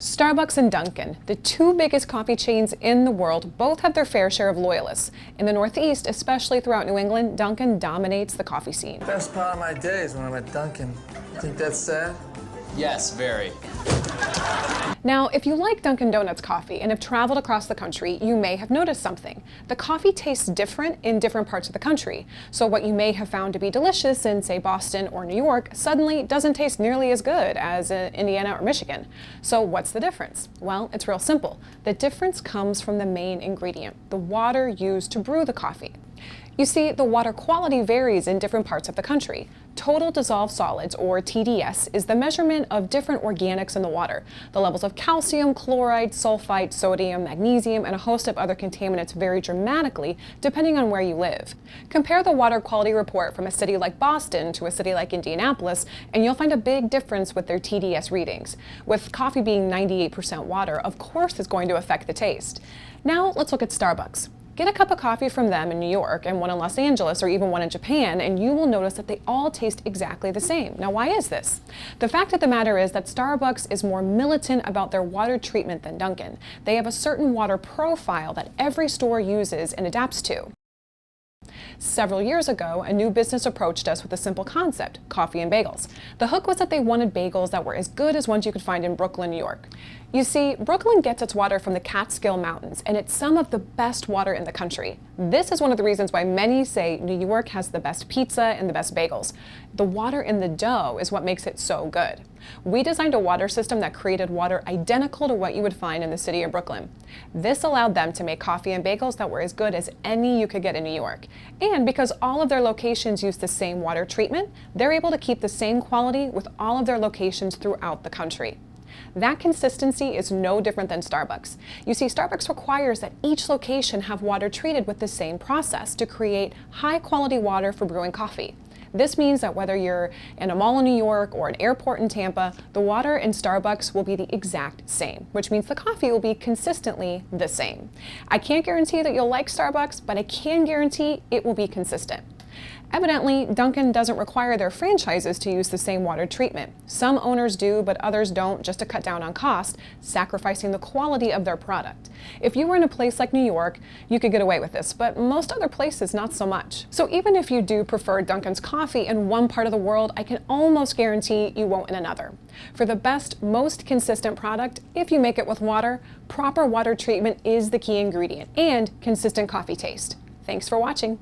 Starbucks and Dunkin', the two biggest coffee chains in the world, both have their fair share of loyalists. In the Northeast, especially throughout New England, Dunkin' dominates the coffee scene. Best part of my day is when I'm at Dunkin'. Think that's sad? Yes, very. Now, if you like Dunkin' Donuts coffee and have traveled across the country, you may have noticed something. The coffee tastes different in different parts of the country. So what you may have found to be delicious in, say, Boston or New York suddenly doesn't taste nearly as good as in Indiana or Michigan. So what's the difference? Well, it's real simple. The difference comes from the main ingredient, the water used to brew the coffee. You see, the water quality varies in different parts of the country. Total dissolved solids, or TDS, is the measurement of different organics in the water. The levels of calcium, chloride, sulfite, sodium, magnesium, and a host of other contaminants vary dramatically depending on where you live. Compare the water quality report from a city like Boston to a city like Indianapolis, and you'll find a big difference with their TDS readings. With coffee being 98% water, of course it's going to affect the taste. Now let's look at Starbucks. Get a cup of coffee from them in New York and one in Los Angeles or even one in Japan, and you will notice that they all taste exactly the same. Now, why is this? The fact of the matter is that Starbucks is more militant about their water treatment than Dunkin'. They have a certain water profile that every store uses and adapts to. Several years ago, a new business approached us with a simple concept, coffee and bagels. The hook was that they wanted bagels that were as good as ones you could find in Brooklyn, New York. You see, Brooklyn gets its water from the Catskill Mountains, and it's some of the best water in the country. This is one of the reasons why many say New York has the best pizza and the best bagels. The water in the dough is what makes it so good. We designed a water system that created water identical to what you would find in the city of Brooklyn. This allowed them to make coffee and bagels that were as good as any you could get in New York. And because all of their locations use the same water treatment, they're able to keep the same quality with all of their locations throughout the country. That consistency is no different than Starbucks. You see, Starbucks requires that each location have water treated with the same process to create high-quality water for brewing coffee. This means that whether you're in a mall in New York or an airport in Tampa, the water in Starbucks will be the exact same, which means the coffee will be consistently the same. I can't guarantee that you'll like Starbucks, but I can guarantee it will be consistent. Evidently, Dunkin' doesn't require their franchises to use the same water treatment. Some owners do, but others don't, just to cut down on cost, sacrificing the quality of their product. If you were in a place like New York, you could get away with this, but most other places not so much. So even if you do prefer Dunkin's coffee in one part of the world, I can almost guarantee you won't in another. For the best, most consistent product, if you make it with water, proper water treatment is the key ingredient and consistent coffee taste. Thanks for watching.